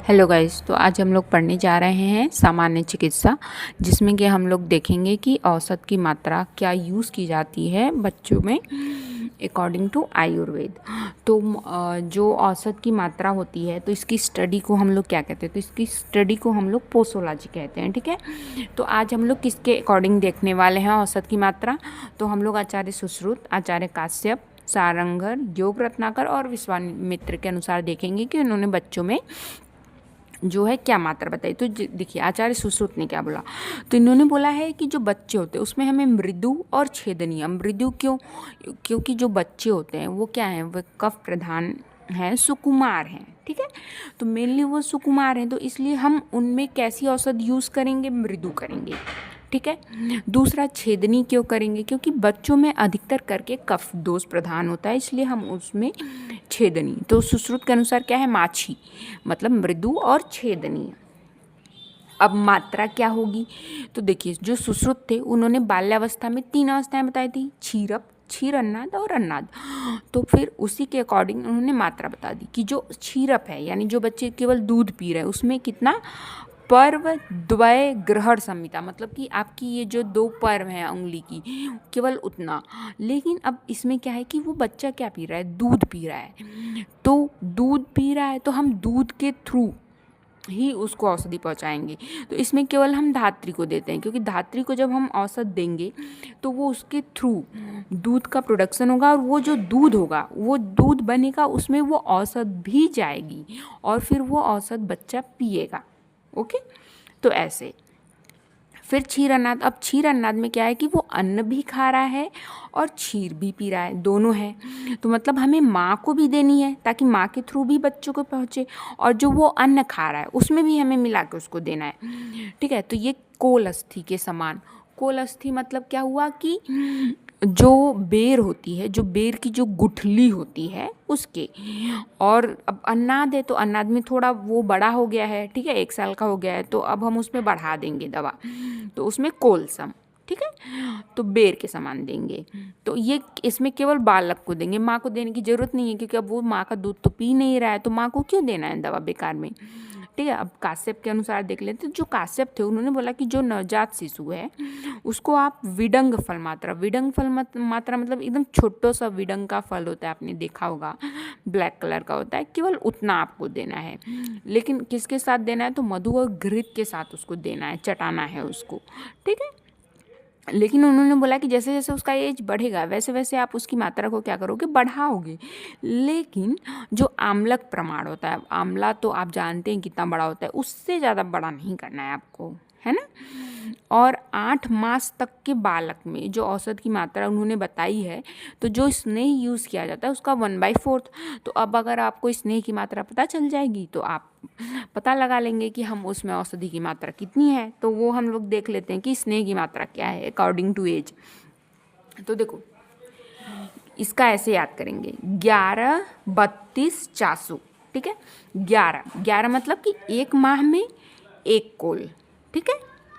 Hello guys, तो आज हम लोग पढ़ने जा रहे हैं सामान्य चिकित्सा, जिसमें कि हम लोग देखेंगे कि औसत की मात्रा क्या यूज़ की जाती है बच्चों में अकॉर्डिंग टू आयुर्वेद। तो जो औसत की मात्रा होती है तो इसकी स्टडी को हम लोग क्या कहते हैं, तो इसकी स्टडी को हम लोग पोसोलॉजी कहते हैं। ठीक है, तो आज हम लोग किसके अकॉर्डिंग देखने वाले हैं औसत की मात्रा। तो हम लोग आचार्य सुश्रुत, आचार्य काश्यप, सारंगर, योग रत्नाकर और विश्वामित्र के अनुसार देखेंगे कि उन्होंने बच्चों में जो है क्या मात्रा बताई। तो देखिए आचार्य सुश्रुत ने क्या बोला, तो इन्होंने बोला है कि जो बच्चे होते हैं उसमें हमें मृदु और छेदनीय। मृदु क्यों? क्योंकि जो बच्चे होते हैं वो क्या है, वो कफ प्रधान हैं, सुकुमार हैं। ठीक है, तो मेनली वो सुकुमार हैं, तो इसलिए हम उनमें कैसी औषध यूज़ करेंगे, मृदु करेंगे। ठीक है, दूसरा छेदनी क्यों करेंगे, क्योंकि बच्चों में अधिकतर करके कफ दोष प्रधान होता है, इसलिए हम उसमें छेदनी। तो सुश्रुत के अनुसार क्या है, माछी मतलब मृदु और छेदनीय। अब मात्रा क्या होगी, तो देखिए जो सुश्रुत थे उन्होंने बाल्यावस्था में 3 अवस्थाएं बताई थी, क्षीरप, क्षीर अन्नाद और अन्नाद। तो फिर उसी के अकॉर्डिंग उन्होंने मात्रा बता दी कि जो क्षीरप है यानी जो बच्चे केवल दूध पी रहे हैं उसमें कितना, पर्व द्वय ग्रहण संहिता, मतलब कि आपकी ये जो 2 पर्व हैं उंगली की, केवल उतना। लेकिन अब इसमें क्या है कि वो बच्चा क्या पी रहा है, दूध पी रहा है। तो दूध पी रहा है तो हम दूध के थ्रू ही उसको औषधि पहुंचाएंगे। तो इसमें केवल हम धात्री को देते हैं, क्योंकि धात्री को जब हम औषध देंगे तो वो उसके थ्रू दूध का प्रोडक्शन होगा, और वो जो दूध होगा वो दूध बनेगा, उसमें वो औषध भी जाएगी और फिर वो औषध बच्चा पिएगा। ओके, तो ऐसे फिर क्षीर अन्नाद। अब क्षीर अन्नाद में क्या है कि वो अन्न भी खा रहा है और क्षीर भी पी रहा है, दोनों है। तो मतलब हमें माँ को भी देनी है ताकि माँ के थ्रू भी बच्चों को पहुँचे, और जो वो अन्न खा रहा है उसमें भी हमें मिला के उसको देना है। ठीक है, तो ये कोलस्थी के समान। कोलस्थी मतलब क्या हुआ कि जो बेर होती है, जो बेर की जो गुठली होती है उसके, और अब अन्नाद है तो अन्नाद में थोड़ा वो बड़ा हो गया है, ठीक है, 1 साल का हो गया है, तो अब हम उसमें बढ़ा देंगे दवा, तो उसमें कोलसम। ठीक है, तो बेर के समान देंगे। तो ये इसमें केवल बालक को देंगे, माँ को देने की जरूरत नहीं है, क्योंकि अब वो माँ का दूध तो पी नहीं रहा है, तो माँ को क्यों देना है दवा बेकार में। ठीक है, अब काश्यप के अनुसार देख लेते हैं। जो काश्यप थे उन्होंने बोला कि जो नवजात शिशु है उसको आप विडंग फल मात्रा, विडंग फल मात्रा मतलब एकदम छोटो सा विडंग का फल होता है, आपने देखा होगा, ब्लैक कलर का होता है, केवल उतना आपको देना है। लेकिन किसके साथ देना है, तो मधु और घृत के साथ उसको देना है, चटाना है उसको। ठीक है, लेकिन उन्होंने बोला कि जैसे जैसे उसका एज बढ़ेगा वैसे वैसे आप उसकी मात्रा को क्या करोगे, बढ़ाओगे। लेकिन जो आम्लक प्रमाण होता है, आंवला तो आप जानते हैं कितना बड़ा होता है, उससे ज़्यादा बड़ा नहीं करना है आपको, है ना। और 8 मास तक के बालक में जो औसत की मात्रा उन्होंने बताई है, तो जो स्नेह यूज़ किया जाता है उसका 1/4। तो अब अगर आपको स्नेह की मात्रा पता चल जाएगी तो आप पता लगा लेंगे कि हम उसमें औषधि की मात्रा कितनी है। तो वो हम लोग देख लेते हैं कि स्नेह की मात्रा क्या है अकॉर्डिंग टू एज। तो देखो इसका ऐसे याद करेंगे, 11, 32, 400। ठीक है, 11 मतलब कि 1 माह में 1 कोल। ठीक है,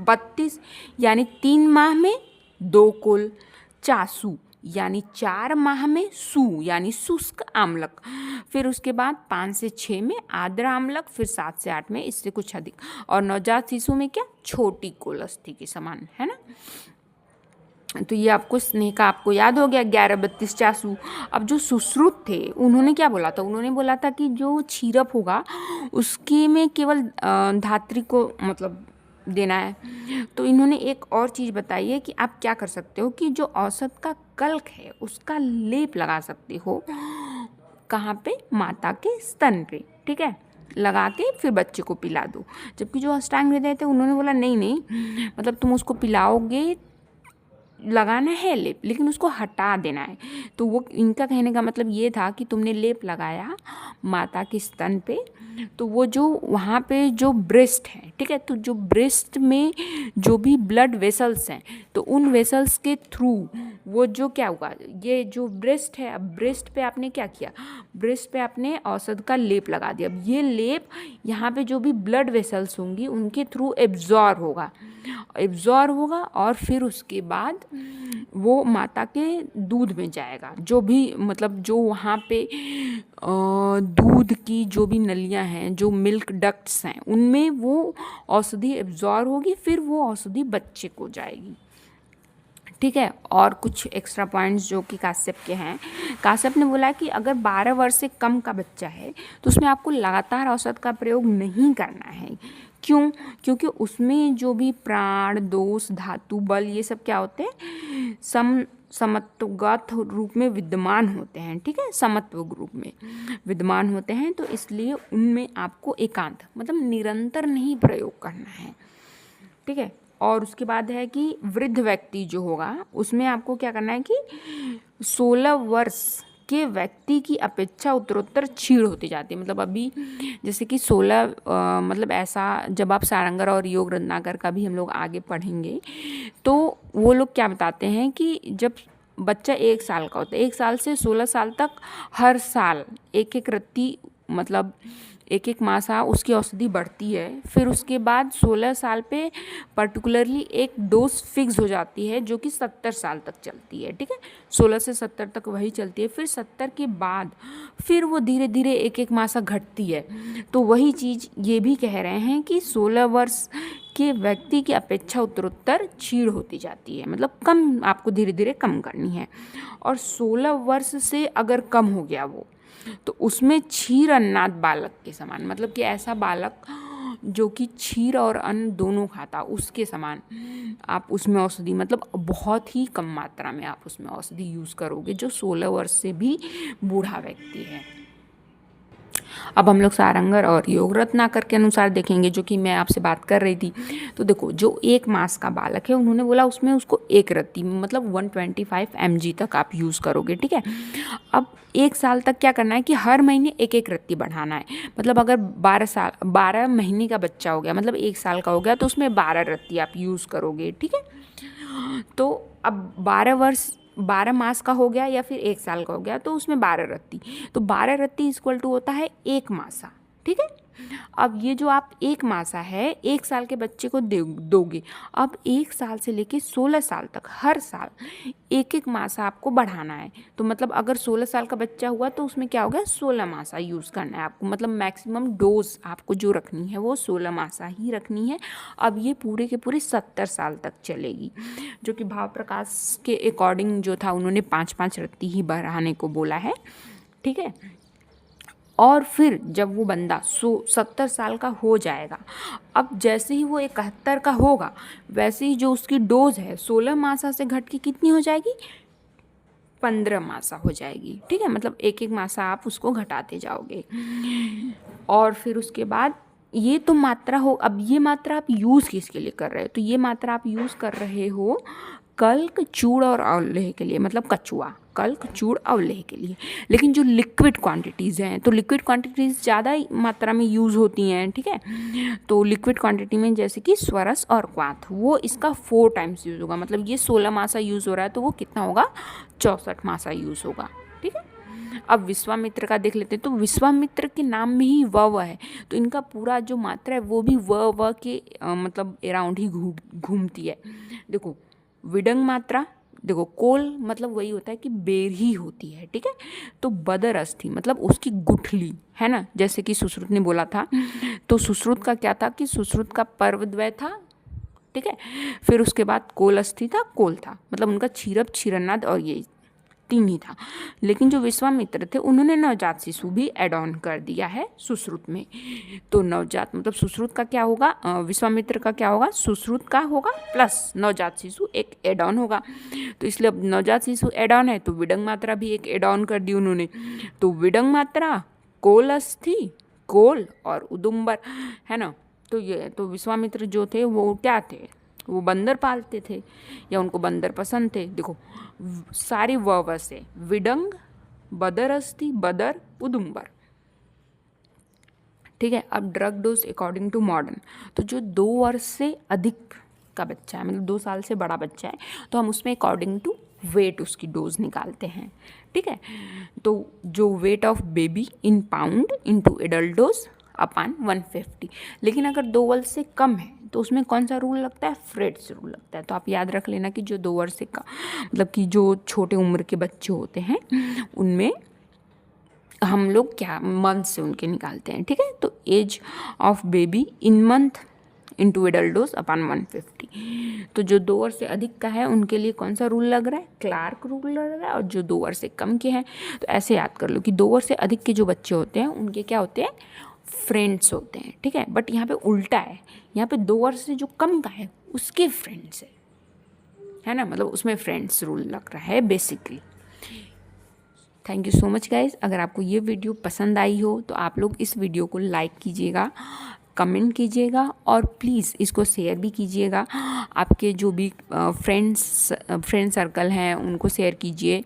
32 यानी 3 माह में 2 कोल, 400 यानी 4 माह में सू यानी शुष्क आम्लक, फिर उसके बाद 5 से 6 में आर्द्र आम्लक, फिर 7 से 8 में इससे कुछ अधिक, और नवजात शिशु में क्या, छोटी कोलस्थी के समान, है ना। तो ये आपको स्नेह का आपको याद हो गया, 11, 32, 400। अब जो सुश्रुत थे उन्होंने क्या बोला था, उन्होंने बोला था कि जो क्षीरप होगा उसके में केवल धात्री को मतलब देना है। तो इन्होंने एक और चीज़ बताई है कि आप क्या कर सकते हो कि जो औसत का कल्क है उसका लेप लगा सकते हो, कहाँ पे, माता के स्तन पे। ठीक है, लगा के फिर बच्चे को पिला दो। जबकि जो अष्टांग हृदय थे उन्होंने बोला नहीं नहीं, मतलब तुम उसको पिलाओगे, लगाना है लेप लेकिन उसको हटा देना है। तो वो इनका कहने का मतलब ये था कि तुमने लेप लगाया माता के स्तन पे, तो वो जो वहाँ पे जो ब्रेस्ट है, ठीक है, तो जो ब्रेस्ट में जो भी ब्लड वेसल्स हैं तो उन वेसल्स के थ्रू वो जो क्या हुआ, ये जो ब्रेस्ट है, अब ब्रेस्ट पे आपने क्या किया, ब्रेस्ट पे आपने औषध का लेप लगा दिया। अब ये लेप यहाँ पे जो भी ब्लड वेसल्स होंगी उनके थ्रू एब्जॉर्ब होगा और फिर उसके बाद वो माता के दूध में जाएगा। जो भी मतलब जो वहाँ पे दूध की जो भी नलियाँ हैं, जो मिल्क डक्ट्स हैं, उनमें वो औषधि एब्जॉर्ब होगी, फिर वो औषधि बच्चे को जाएगी। ठीक है। और कुछ एक्स्ट्रा पॉइंट्स जो कि काश्यप के हैं, काश्यप ने बोला कि अगर 12 वर्ष से कम का बच्चा है तो उसमें आपको लगातार औषध का प्रयोग नहीं करना है। क्यों? क्योंकि उसमें जो भी प्राण, दोष, धातु, बल, ये सब क्या होते हैं, समत्वगत रूप में विद्यमान होते हैं। ठीक है, समत्व रूप में विद्यमान होते हैं, तो इसलिए उनमें आपको एकांत मतलब निरंतर नहीं प्रयोग करना है। ठीक है। और उसके बाद है कि वृद्ध व्यक्ति जो होगा उसमें आपको क्या करना है कि 16 वर्ष के व्यक्ति की अपेक्षा उत्तरोत्तर क्षीण होती जाती है। मतलब अभी जैसे कि 16 मतलब ऐसा, जब आप सारंगर और योग रत्नाकर का भी हम लोग आगे पढ़ेंगे तो वो लोग क्या बताते हैं कि जब बच्चा 1 साल का होता है, 1 साल से 16 साल तक हर साल एक रत्ती मतलब एक मासा उसकी औषधि बढ़ती है। फिर उसके बाद 16 साल पे पर्टिकुलरली एक डोज फिक्स हो जाती है जो कि 70 साल तक चलती है। ठीक है, 16 से 70 तक वही चलती है। फिर 70 के बाद फिर वो धीरे धीरे एक मासा घटती है। तो वही चीज़ ये भी कह रहे हैं कि 16 वर्ष के व्यक्ति की अपेक्षा उत्तरोत्तर क्षीण होती जाती है, मतलब कम, आपको धीरे धीरे कम करनी है। और 16 वर्ष से अगर कम हो गया वो, तो उसमें क्षीर अन्नाद बालक के समान, मतलब कि ऐसा बालक जो कि क्षीर और अन्न दोनों खाता, उसके समान आप उसमें औषधि मतलब बहुत ही कम मात्रा में आप उसमें औषधि यूज़ करोगे जो 16 वर्ष से भी बूढ़ा व्यक्ति है। अब हम लोग सारंगर और योग रत्नाकर के अनुसार देखेंगे, जो कि मैं आपसे बात कर रही थी। तो देखो, जो 1 मास का बालक है उन्होंने बोला उसमें उसको 1 रत्ती मतलब 125 mg तक आप यूज़ करोगे। ठीक है। अब 1 साल तक क्या करना है कि हर महीने एक रत्ती बढ़ाना है। मतलब अगर 12 महीने का बच्चा हो गया, मतलब 1 साल का हो गया, तो उसमें 12 रत्ती आप यूज़ करोगे। ठीक है। तो अब 12 मास का हो गया या फिर 1 साल का हो गया, तो उसमें 12 रत्ती, तो 12 रत्ती इक्वल टू होता है 1 मासा। ठीक है। अब ये जो आप 1 मासा है 1 साल के बच्चे को दोगे। अब 1 साल से लेके 16 साल तक हर साल एक मासा आपको बढ़ाना है। तो मतलब अगर 16 साल का बच्चा हुआ तो उसमें क्या हो गया, 16 मासा यूज़ करना है आपको। मतलब मैक्सिमम डोज आपको जो रखनी है वो 16 मासा ही रखनी है। अब ये पूरे के पूरे 70 साल तक चलेगी, जो कि भाव प्रकाश के अकॉर्डिंग जो था उन्होंने 5-5 रत्ती ही बढ़ाने को बोला है। ठीक है। और फिर जब वो बंदा 70 साल का हो जाएगा, अब जैसे ही वो 71 का होगा वैसे ही जो उसकी डोज है 16 मासा से घट के कितनी हो जाएगी, 15 मासा हो जाएगी। ठीक है। मतलब एक मासा आप उसको घटाते जाओगे। और फिर उसके बाद ये तो मात्रा हो। अब ये मात्रा आप यूज़ किसके लिए कर रहे हो, तो ये मात्रा आप यूज़ कर रहे हो कल्क, चूड़ और अवलेह के लिए, मतलब कछुआ, कल्क, चूड़, अवलेह के लिए। लेकिन जो लिक्विड क्वांटिटीज़ हैं, तो लिक्विड क्वांटिटीज़ ज़्यादा मात्रा में यूज़ होती हैं। ठीक है। तो लिक्विड क्वांटिटी में जैसे कि स्वरस और क्वाथ, वो इसका 4 टाइम्स यूज़ होगा। मतलब ये 16 मासा यूज़ हो रहा है तो वो कितना होगा, 64 मासा यूज़ होगा। ठीक है। अब विश्वामित्र का देख लेते हैं। तो विश्वामित्र के नाम में ही व है, तो इनका पूरा जो मात्रा है वो भी व के मतलब अराउंड ही घूमती है। देखो, विडंग मात्रा, देखो कोल मतलब वही होता है कि बेर ही होती है। ठीक है। तो बदर अस्थि मतलब उसकी गुठली है ना, जैसे कि सुश्रुत ने बोला था। तो सुश्रुत का क्या था कि सुश्रुत का पर्वद्वय था। ठीक है। फिर उसके बाद कोल अस्थि था, कोल था, मतलब उनका क्षीरप, क्षीरनाद और ये 3 ही था। लेकिन जो विश्वामित्र थे उन्होंने नवजात शिशु भी एड ऑन कर दिया है सुश्रुत में। तो नवजात मतलब सुश्रुत का क्या होगा, विश्वामित्र का क्या होगा, सुश्रुत का होगा प्लस नवजात शिशु एक एड ऑन होगा। तो इसलिए अब नवजात शिशु एड ऑन है तो विडंग मात्रा भी एक एड ऑन कर दी उन्होंने। तो विडंग मात्रा, कोल अस्थि, कोल और उदुम्बर, है ना। तो ये तो विश्वामित्र जो थे वो क्या थे, वो बंदर पालते थे या उनको बंदर पसंद थे। देखो सारी व से, विडंग, बदर अस्थि, बदर, उदुम्बर। ठीक है। अब drug dose according to modern, तो जो 2 वर्ष से अधिक का बच्चा है, मतलब 2 साल से बड़ा बच्चा है, तो हम उसमें अकॉर्डिंग टू वेट उसकी डोज निकालते हैं, ठीक है। तो जो weight of baby in pound into adult dose upon 150, लेकिन अगर 2 वर्ष से कम है तो उसमें कौन सा रूल लगता है, फ्रेट्स रूल लगता है। तो आप याद रख लेना कि जो 2 वर्ष से कम, मतलब कि जो छोटे उम्र के बच्चे होते हैं उनमें हम लोग क्या मंथ से उनके निकालते हैं, ठीक है। तो age of baby in month into adult dose upon 150। तो जो 2 वर्ष से अधिक का है उनके लिए कौन सा रूल लग रहा है, क्लार्क रूल लग रहा है। और जो 2 वर्ष से कम के हैं तो ऐसे याद कर लो कि 2 वर्ष से अधिक के जो बच्चे होते हैं उनके क्या होते हैं, फ्रेंड्स होते हैं, ठीक है। बट यहाँ पे उल्टा है, यहाँ पे 2 वर्ष से जो कम का है उसके फ्रेंड्स है ना, मतलब उसमें फ्रेंड्स रूल लग रहा है basically. Thank you so much guys. अगर आपको ये वीडियो पसंद आई हो तो आप लोग इस वीडियो को लाइक कीजिएगा, कमेंट कीजिएगा और प्लीज़ इसको शेयर भी कीजिएगा। आपके जो भी फ्रेंड सर्कल हैं उनको शेयर कीजिए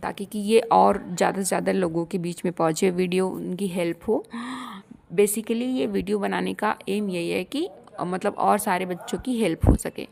ताकि कि ये और ज़्यादा से ज़्यादा लोगों के बीच में पहुँचे, वीडियो उनकी हेल्प हो। बेसिकली ये वीडियो बनाने का एम यही है कि मतलब और सारे बच्चों की हेल्प हो सके।